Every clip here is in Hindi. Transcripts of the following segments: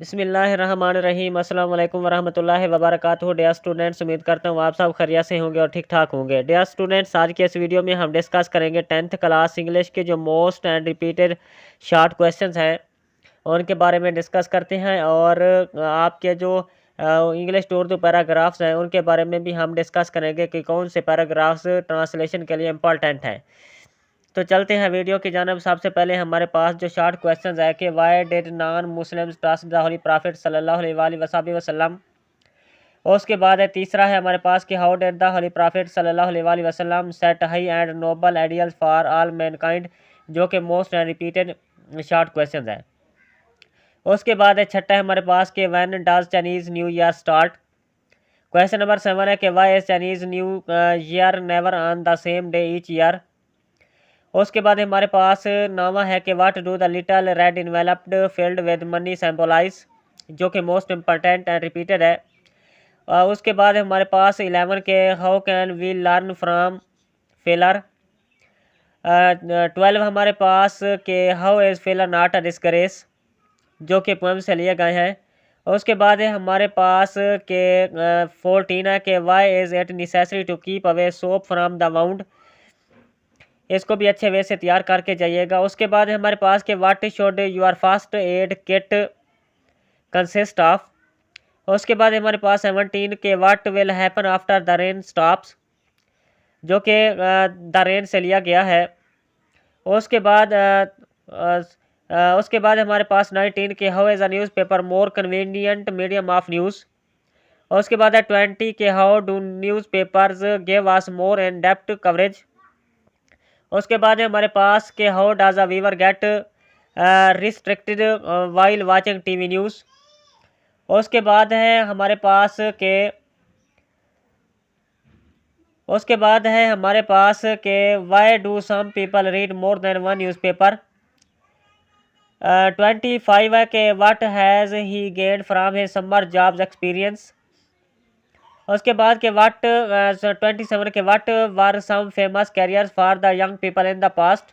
बिस्मिल्लाहिर्रहमानिर्रहीम अस्सलाम वालेकुम वरहमतुल्लाहि वबरकातुहू। डियर स्टूडेंट्स, उम्मीद करता हूँ आप सब खैरियत से होंगे और ठीक ठाक होंगे। डियर स्टूडेंट्स, आज के इस वीडियो में हम डिस्कस करेंगे 10th क्लास इंग्लिश के जो most and repeated short questions हैं उनके बारे में डिस्कस करते हैं। और आपके जो इंग्लिश टू उर्दू पैराग्राफ्स हैं उनके बारे में भी हम डिस्कस करेंगे कि कौन से पैराग्राफ्स ट्रांसलेशन के लिए इम्पॉर्टेंट हैं। तो चलते हैं वीडियो की जानब। सबसे पहले हमारे पास जो शॉर्ट क्वेश्चंस है कि why did non Muslims trust the holy prophet सल्लल्लाहु अलैहि वसल्लम। और उसके बाद है तीसरा है हमारे पास कि how did the holy prophet सल्लल्लाहु अलैहि वसल्लम set high and noble ideals for all mankind, जो कि most and repeated short question है। उसके बाद है छठा है हमारे पास कि when does Chinese new year start. Question number 7 है कि why is Chinese new year never on the same day each year. उसके बाद हमारे पास नामा है कि what do the little red enveloped filled with money symbolise, जो कि मोस्ट इम्पॉर्टेंट एंड रिपीटेड है। उसके बाद हमारे पास 11 के how can we learn from failure. 12 हमारे पास के how is failure not a disgrace, जो कि पोएम से लिए गए हैं। उसके बाद है हमारे पास के 14 है कि why is it necessary to keep away soap from the wound. इसको भी अच्छे वे से तैयार करके जाइएगा। उसके बाद हमारे पास के what should your first aid kit consist of. उसके बाद हमारे पास 17 के what will happen after the rain stops, जो कि द रेन से लिया गया है। उसके बाद हमारे पास 19 के how is a newspaper more convenient medium of news. उसके बाद है 20 के how do newspapers give us more in depth coverage. उसके बाद है हमारे पास के how does a viewer get restricted while watching TV news. उसके बाद है हमारे पास के why do some people read more than one newspaper. 25 है कि what has he gained from his summer jobs experience. उसके बाद के 27 के what were some famous careers for the young people in the past,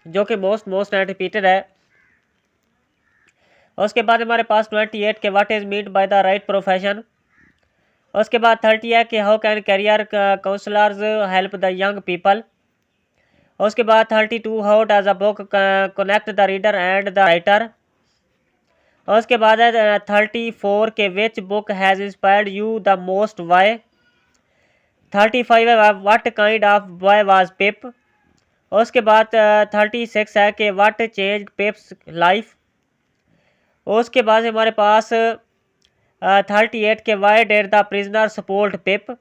जो कि मोस्ट एंड रिपीटेड है। उसके बाद हमारे पास 28 के what is mean by the right profession. उसके बाद 30 है कि how can career counsellors help the young people. उसके बाद 32 how does a book connect the reader and the writer. उसके बाद है 34 के which book has inspired you the most why. 35 है what kind of boy was Pip. उसके बाद 36 है कि व्हाट चेंज पिप्स लाइफ। उसके बाद हमारे पास 38 के why did the prisoner support Pip.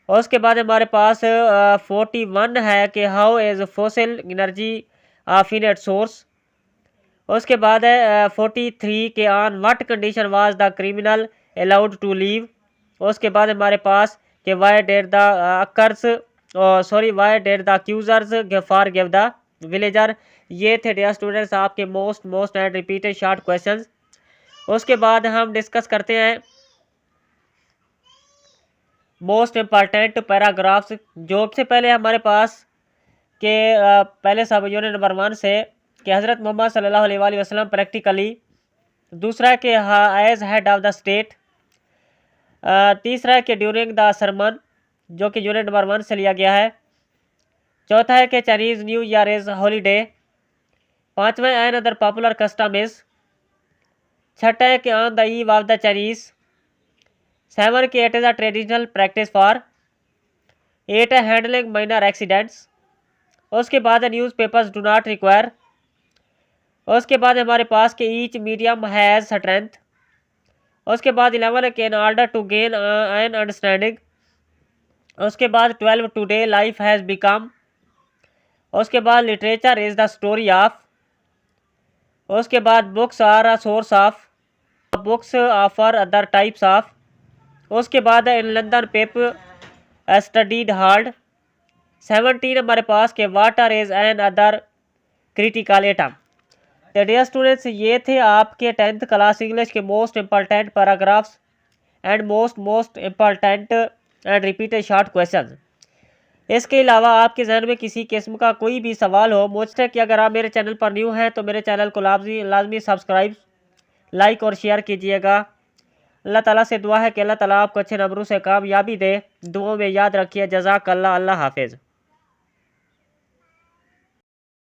उसके बाद हमारे पास 41 है कि how is fossil energy a finite source. उसके बाद है 43 के on what condition was the criminal allowed to leave. उसके बाद हमारे पास कि why did the accusers forgive the villager. ये थे डियर स्टूडेंट्स आपके most and repeated short questions. उसके बाद हम डिस्कस करते हैं मोस्ट इम्पॉर्टेंट पैराग्राफ्स। जो सबसे पहले हमारे पास के पहले सब यूनिट नंबर 1 से कि हज़रत मोहम्मद सल्लल्लाहु अलैहि वसल्लम प्रैक्टिकली। दूसरा है कि as head of the state. तीसरा है कि ड्यूरिंग द सरमन, जो कि यूनिट नंबर 1 से लिया गया है। चौथा है कि Chinese new year is holiday. पाँचवा another popular custom is. छठा है कि on the eve of the Chinese. 7 के it is a traditional practice for. 8 है हैंडलिंग माइनर एक्सीडेंट्स। उसके बाद है news papers do not require. उसके बाद हमारे पास कि ईच मीडियम हैज़ स्ट्रेंथ। उसके बाद 11 है कि in order to gain an understanding. उसके बाद 12 टुडे लाइफ हैज़ बिकम। उसके बाद literature is the story of. उसके बाद books are a source of. Books offer other types of. उसके बाद in London paper studied hard. 17 हमारे पास के water is another critical atom. तो डियर स्टूडेंट्स, ये थे आपके 10th क्लास इंग्लिश के most important paragraphs and most important and repeated short question. इसके अलावा आपके जहन में किसी किस्म का कोई भी सवाल हो मुझसे कि अगर आप मेरे चैनल पर न्यू हैं तो मेरे चैनल को लाजमी सब्सक्राइब लाइक और शेयर कीजिएगा। अल्लाह ताला से दुआ है कि अल्लाह ताला आपको अच्छे नंबरों से कामयाबी दे। दुआओं में याद रखिए। जज़ाकल्लाह। अल्लाह हाफिज़।